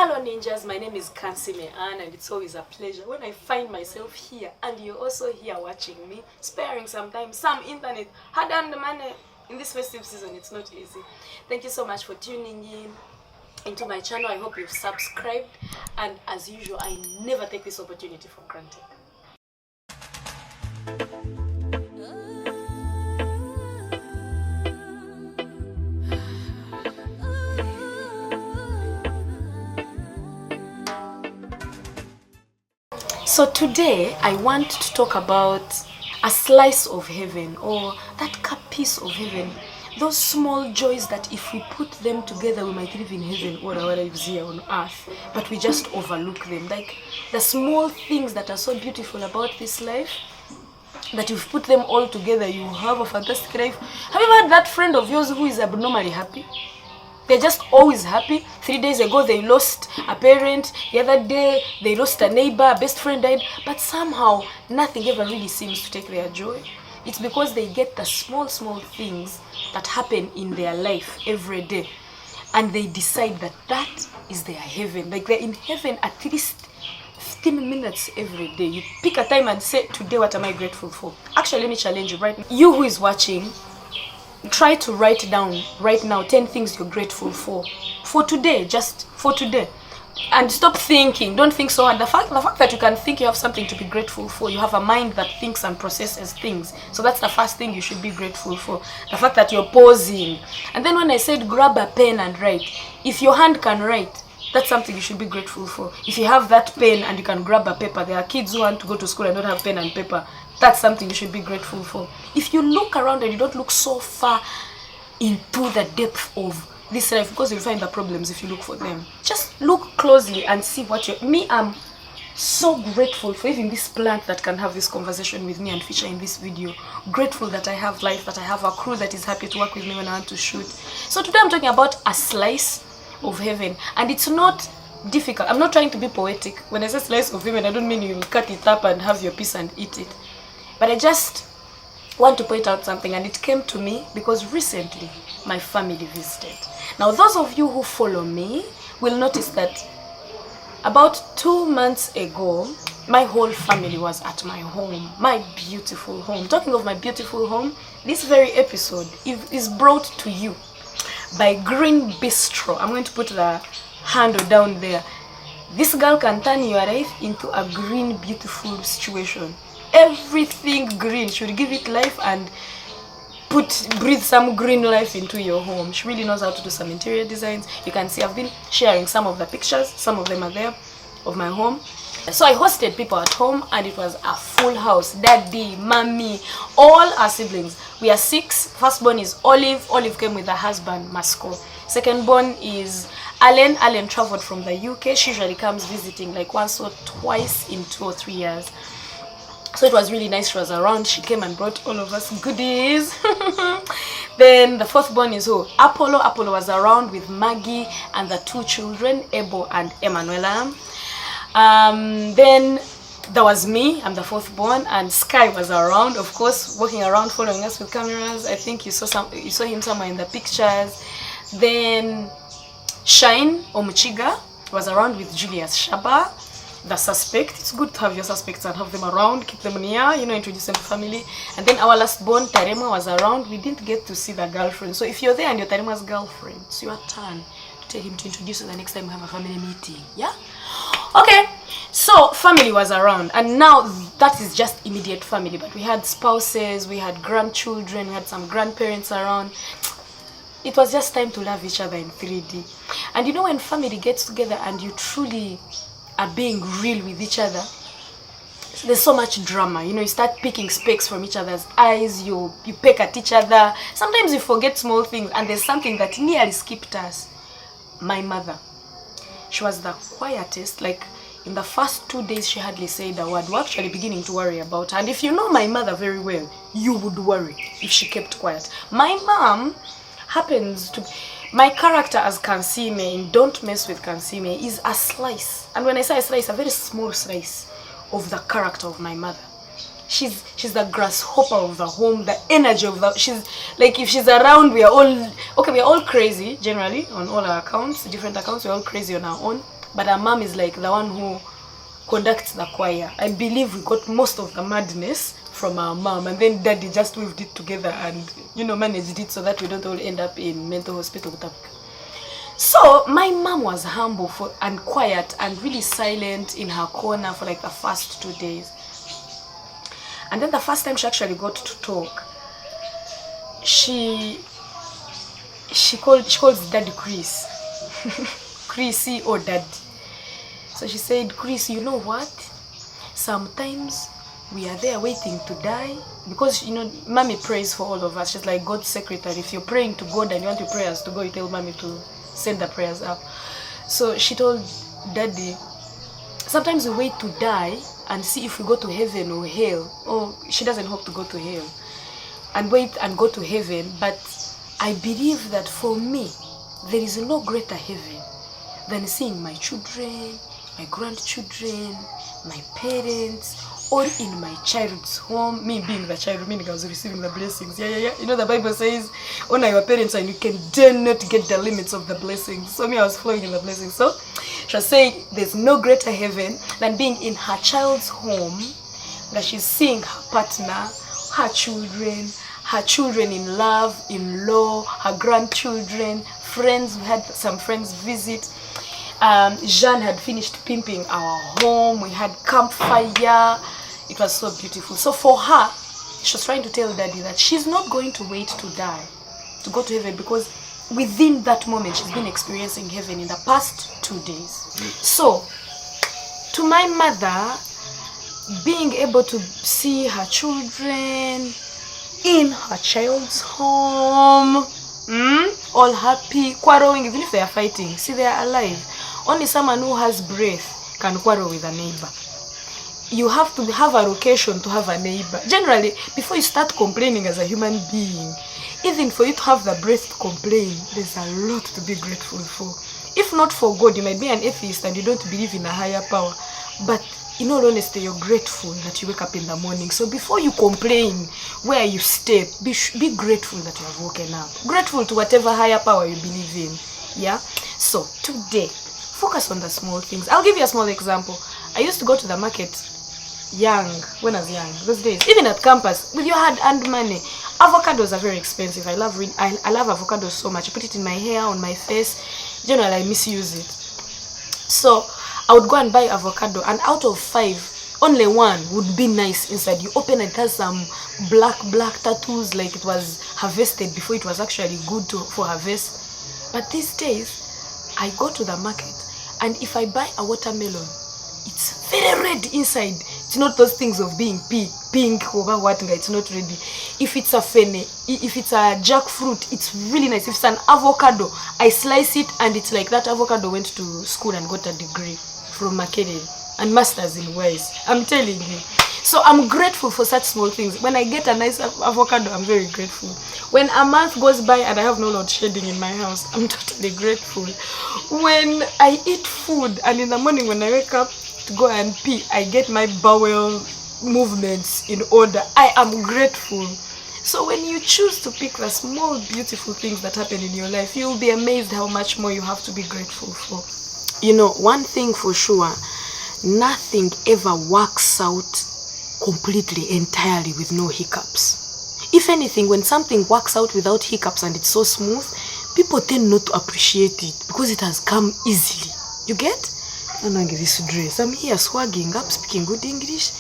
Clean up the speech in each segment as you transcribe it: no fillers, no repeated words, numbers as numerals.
Hello ninjas, my name is Kansiime Anne and it's always a pleasure when I find myself here and you're also here watching me, sparing sometimes some internet, hard-earned money in this festive season. It's not easy. Thank you so much for tuning in into my channel. I hope you've subscribed, and as usual, I never take this opportunity for granted. So today I want to talk about a slice of heaven, or that piece of heaven. Those small joys that if we put them together we might live in heaven or our lives here on earth, but we just overlook them. Like the small things that are so beautiful about this life, that if you put them all together you have a fantastic life. Have you ever had that friend of yours who is abnormally happy? They're just always happy. 3 days ago they lost a parent, the other day they lost a neighbor, a best friend died, but somehow nothing ever really seems to take their joy. It's because they get the small things that happen in their life every day, and they decide that that is their heaven. Like they're in heaven at least 15 minutes every day. You pick a time and say, today what am I grateful for? Actually, let me challenge you right now. You who is watching, try to write down right now 10 things you're grateful for today, just for today, and stop thinking. Don't think so hard. The fact that you can think you have something to be grateful for, you have a mind that thinks and processes things, so that's the first thing you should be grateful for. The fact that you're pausing. And then when I said grab a pen and write, if your hand can write, that's something you should be grateful for. If you have that pen and you can grab a paper, there are kids who want to go to school and don't have pen and paper. That's something you should be grateful for. If you look around and you don't look so far into the depth of this life, because you'll find the problems if you look for them. Just look closely and see what you're... I'm so grateful for even this plant that can have this conversation with me and feature in this video. Grateful that I have life, that I have a crew that is happy to work with me when I want to shoot. So today I'm talking about a slice of heaven, and it's not difficult. I'm not trying to be poetic. When I say slice of heaven, I don't mean you cut it up and have your piece and eat it. But I just want to point out something, and it came to me because recently my family visited. Now those of you who follow me will notice that about 2 months ago my whole family was at my home, my beautiful home. Talking of my beautiful home, this very episode is brought to you by Green Bistro. I'm going to put the handle down there. This girl can turn your life into a green beautiful situation. Everything green. Should give it life and breathe some green life into your home. She really knows how to do some interior designs. You can see I've been sharing some of the pictures, some of them are there, of my home. So I hosted people at home and it was a full house. Daddy, mommy, all our siblings. We are 6. Firstborn is Olive. Olive came with her husband, Masco. Secondborn is Allen. Allen traveled from the UK. She usually comes visiting like once or twice in 2 or 3 years. So it was really nice she was around. She came and brought all of us goodies. Then the 4th born is who? Apollo. Apollo was around with Maggie and the 2 children, Ebo and Emanuela. Then there was me, I'm the 4th born, and Sky was around, of course, walking around following us with cameras. I think you saw him somewhere in the pictures. Then Shine Omuchiga was around with Julius Shaba, the suspect. It's good to have your suspects and have them around, keep them near, you know, introduce them to family. And then our last born, Tarema, was around. We didn't get to see the girlfriend. So if you're there and you're Tarema's girlfriend, it's your turn to tell him to introduce you the next time we have a family meeting. Yeah? Okay. So family was around, and now that is just immediate family, but we had spouses, we had grandchildren, we had some grandparents around. It was just time to love each other in 3D. And you know, when family gets together and you truly are being real with each other, there's so much drama. You know, you start picking specks from each other's eyes, you peck at each other. Sometimes you forget small things, and there's something that nearly skipped us. My mother, she was the quietest. Like in the first 2 days she hardly said a word. We're actually beginning to worry about her, and if you know my mother very well, you would worry if she kept quiet. My mom happens to... My character as Kansiime in Don't Mess with Kansiime is a slice. And when I say a slice, a very small slice of the character of my mother. She's the grasshopper of the home, the energy of the... She's like, if she's around, we are all... Okay, we are all crazy, generally, on all our accounts, different accounts, we're all crazy on our own. but our mom is like the one who conducts the choir. I believe we got most of the madness from our mom, and then daddy just weaved it together and, you know, managed it so that we don't all end up in mental hospital. So my mom was humble and quiet and really silent in her corner for like the first 2 days. And then the first time she actually got to talk, she calls daddy Chris. Chrissy or daddy. So she said, Chris, you know what? Sometimes we are there waiting to die. Because, you know, mommy prays for all of us. She's like God's secretary. If you're praying to God and you want your prayers to go, you tell mommy to send the prayers up. So she told daddy, sometimes we wait to die and see if we go to heaven or hell. Or she doesn't hope to go to hell. And wait and go to heaven. But I believe that for me, there is no greater heaven than seeing my children, my grandchildren, my parents, or in my child's home. Me being the child, meaning I was receiving the blessings. Yeah. You know, the Bible says, honor your parents and you can dare not get the limits of the blessings. So me, I was flowing in the blessings. So she was saying there's no greater heaven than being in her child's home, that she's seeing her partner, her children in love, in law, her grandchildren, friends. We had some friends visit. Jean had finished pimping our home. We had campfire. It was so beautiful. So for her, she was trying to tell daddy that she's not going to wait to die to go to heaven, because within that moment she's been experiencing heaven in the past 2 days. So to my mother, being able to see her children in her child's home, all happy, quarreling, even if they are fighting, see, they are alive. Only someone who has breath can quarrel with a neighbor. You have to have a location to have a neighbor. Generally, before you start complaining as a human being, even for you to have the breath to complain, there's a lot to be grateful for. If not for God, you might be an atheist and you don't believe in a higher power. But in all honesty, you're grateful that you wake up in the morning. So before you complain where you stay, be grateful that you have woken up. Grateful to whatever higher power you believe in. Yeah? So today, focus on the small things. I'll give you a small example. I used to go to the market when I was young, those days, even at campus, with your hard-earned money. Avocados are very expensive. I love avocados so much. I put it in my hair, on my face. Generally, I misuse it. So I would go and buy avocado, and out of 5, only 1 would be nice inside. You open it, has some black tattoos, like it was harvested before it was actually good for harvest. But these days, I go to the market, and if I buy a watermelon, it's very red inside. It's not those things of being pink or what, it's not ready. If it's a fene, if it's a jackfruit, it's really nice. If it's an avocado, I slice it and it's like that avocado went to school and got a degree from marketing and masters in ways. I'm telling you. So I'm grateful for such small things. When I get a nice avocado, I'm very grateful. When a month goes by and I have no load shedding in my house, I'm totally grateful. When I eat food and in the morning when I wake up to go and pee, I get my bowel movements in order, I am grateful. So when you choose to pick the small beautiful things that happen in your life, you'll be amazed how much more you have to be grateful for. You know, one thing for sure, nothing ever works out completely, entirely with no hiccups. If anything, when something works out without hiccups and it's so smooth, people tend not to appreciate it because it has come easily. You get? I'm not this dress. I'm here swagging up, speaking good English.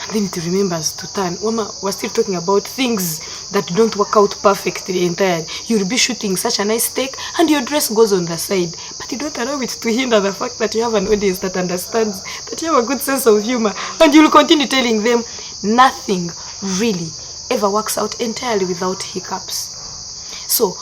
And then it remembers to turn. Mama, we're still talking about things that don't work out perfectly entirely. You'll be shooting such a nice take and your dress goes on the side. But you don't allow it to hinder the fact that you have an audience that understands, that you have a good sense of humor. And you'll continue telling them nothing really ever works out entirely without hiccups. So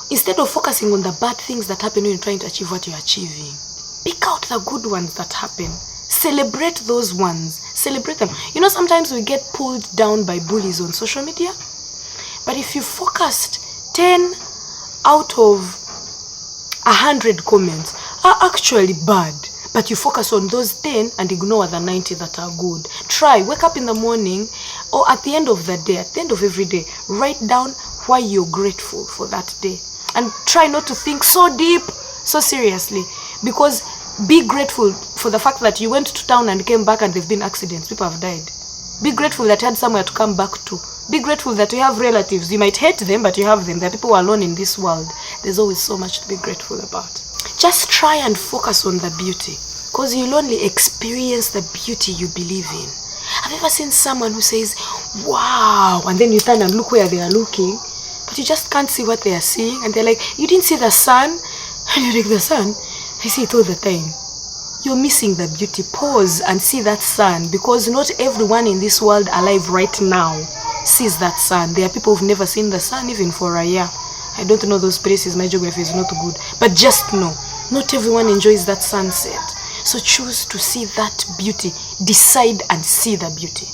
instead of focusing on the bad things that happen when you're trying to achieve what you're achieving, pick out the good ones that happen. Celebrate those ones. Celebrate them. You know, sometimes we get pulled down by bullies on social media. But if you focused 10 out of 100 comments are actually bad, but you focus on those 10 and ignore the 90 that are good. Try, wake up in the morning or at the end of the day, at the end of every day, write down why you're grateful for that day. And try not to think so deep, so seriously. Because Be grateful for the fact that you went to town and came back and there have been accidents. People have died. Be grateful that you had somewhere to come back to. Be grateful that you have relatives. You might hate them, but you have them. There are people who are alone in this world. There's always so much to be grateful about. Just try and focus on the beauty, because you'll only experience the beauty you believe in. Have you ever seen someone who says, wow, and then you turn and look where they are looking, but you just can't see what they are seeing, and they're like, you didn't see the sun? And you're like, the sun? I see it all the time. You're missing the beauty. Pause and see that sun, because not everyone in this world alive right now sees that sun. There are people who've never seen the sun even for a year. I don't know those places, my geography is not good, but just know, not everyone enjoys that sunset. So choose to see that beauty. Decide and see the beauty.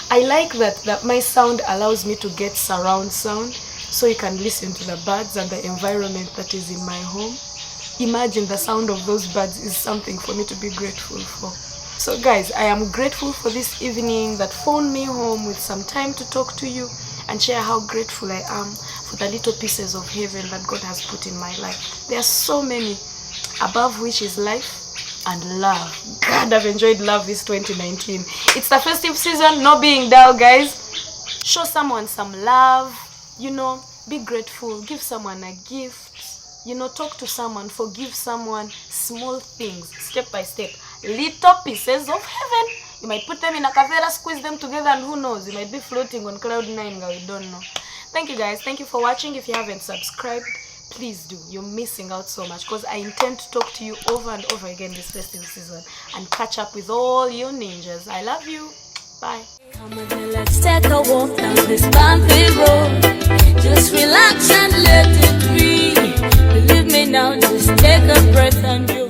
I like that my sound allows me to get surround sound, so you can listen to the birds and the environment that is in my home. Imagine the sound of those birds is something for me to be grateful for. So guys, I am grateful for this evening that found me home with some time to talk to you and share how grateful I am for the little pieces of heaven that God has put in my life. There are so many, above which is life and love. God, I've enjoyed love this 2019. It's the festive season, no being dull, guys. Show someone some love, be grateful, give someone a gift. Talk to someone, forgive someone, small things, step by step, little pieces of heaven. You might put them in a kavera, squeeze them together, and who knows, you might be floating on cloud 9, we don't know. Thank you guys, thank you for watching. If you haven't subscribed, please do. You're missing out so much, because I intend to talk to you over and over again this festive season and catch up with all you ninjas. I love you. Bye. Come on, let's take a walk down this bumpy road. Just relax and let it breathe. Believe me now, just take a breath and you